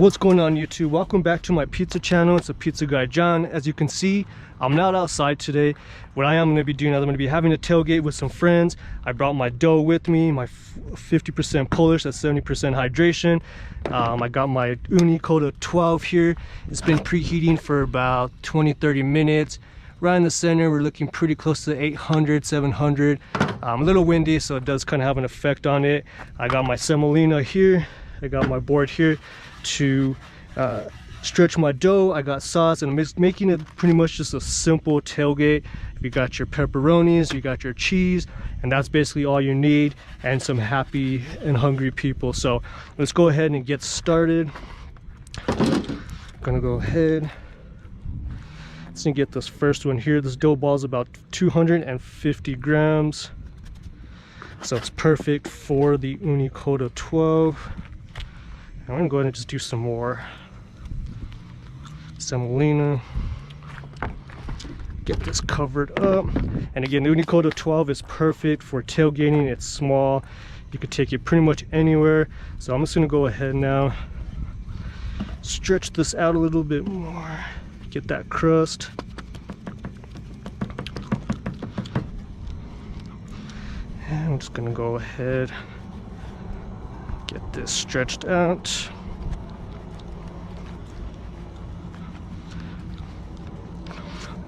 What's going on YouTube? Welcome back to my pizza channel. It's a pizza guy John. As you can see, I'm not outside today. What I am going to be doing, I'm going to be having a tailgate with some friends. I brought my dough with me, my 50% Polish, that's 70% hydration. I got my Ooni Koda 12 here. It's been preheating for about 20-30 minutes. Right in the center, we're looking pretty close to 800, 700. A little windy, so it does kind of have an effect on it. I got my semolina here. I got my board here to stretch my dough. I got sauce, and I'm making it pretty much just a simple tailgate. You got your pepperonis, you got your cheese, and that's basically all you need, and some happy and hungry people. So let's go ahead and get started. I'm gonna go ahead. Let's get this first one here. This dough ball is about 250 grams. So it's perfect for the Ooni Koda 12. I'm gonna go ahead and just do some more semolina. Get this covered up. And again, the Ooni Koda 12 is perfect for tailgating. It's small. You can take it pretty much anywhere. So I'm just gonna go ahead now, stretch this out a little bit more. Get that crust. And I'm just gonna go ahead, get this stretched out.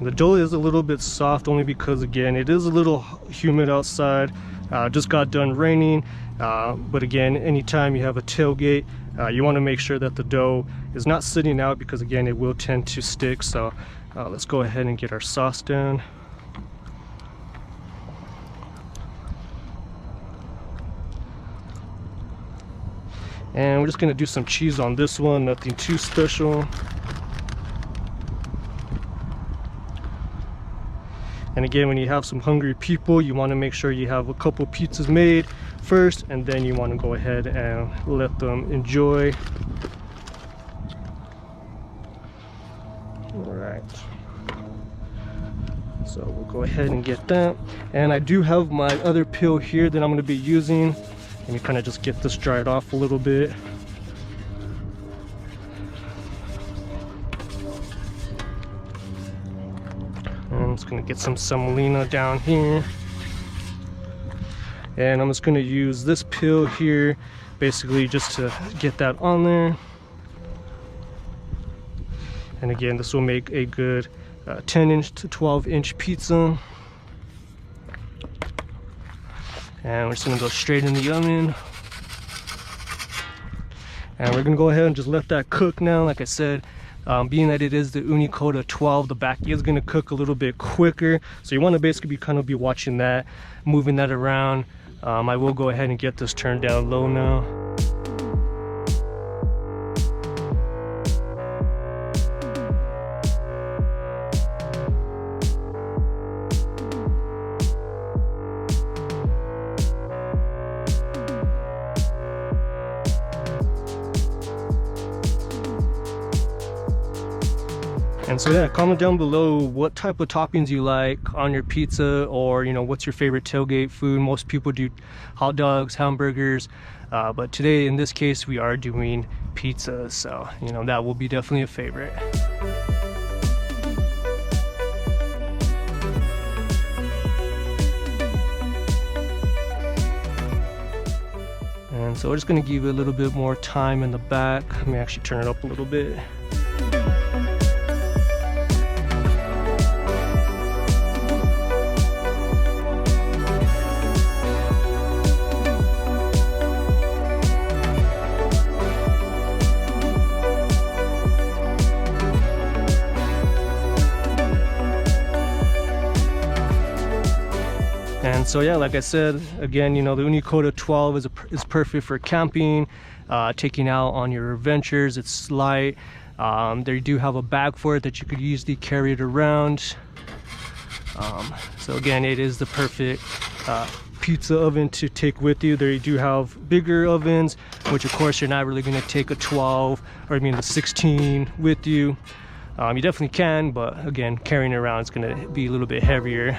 The dough is a little bit soft only because, again, it is a little humid outside. Just got done raining, but again, anytime you have a tailgate, you want to make sure that the dough is not sitting out, because again, it will tend to stick. So let's go ahead and get our sauce down. And we're just going to do some cheese on this one, nothing too special. And again, when you have some hungry people, you want to make sure you have a couple pizzas made first, and then you want to go ahead and let them enjoy. All right. So we'll go ahead and get that. And I do have my other peel here that I'm going to be using. Let me kind of just get this dried off a little bit. I'm just going to get some semolina down here. And I'm just going to use this peel here, basically just to get that on there. And again, this will make a good 10-inch to 12-inch pizza. And we're just gonna go straight in the oven. And we're gonna go ahead and just let that cook now. Like I said, being that it is the Ooni Koda 12, the back is gonna cook a little bit quicker. So you wanna basically be watching that, moving that around. I will go ahead and get this turned down low now. And so yeah, comment down below what type of toppings you like on your pizza, or what's your favorite tailgate food. Most people do hot dogs, hamburgers, but today in this case we are doing pizza, so that will be definitely a favorite. And so we're just going to give it a little bit more time in the back. Let me actually turn it up a little bit. And so yeah, like I said, again, the Ooni Koda 12 is perfect for camping, taking out on your adventures. It's light. They do have a bag for it that you could easily carry it around. So again, it is the perfect pizza oven to take with you. They do have bigger ovens, which of course you're not really going to take a 12 or the 16 with you. You definitely can, but again, carrying it around is going to be a little bit heavier.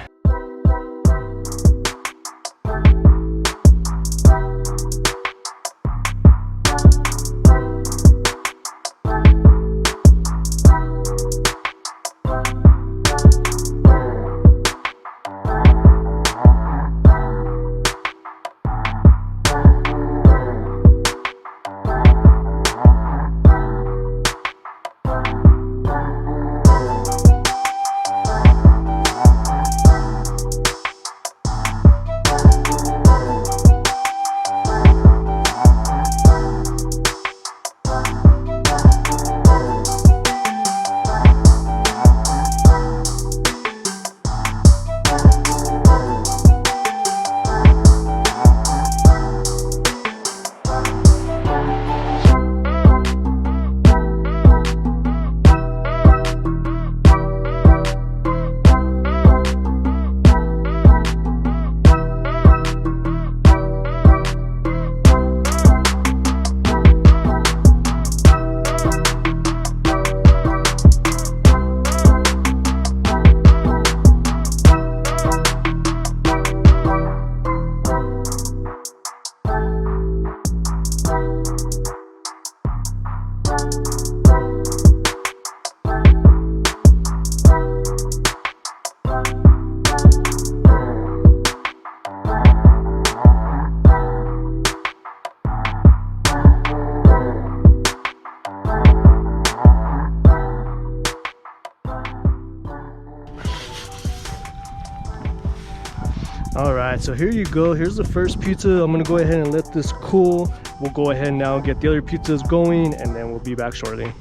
right, so here you go. Here's the first pizza. I'm gonna go ahead and let this cool. We'll go ahead now and get the other pizzas going, and then we'll be back shortly.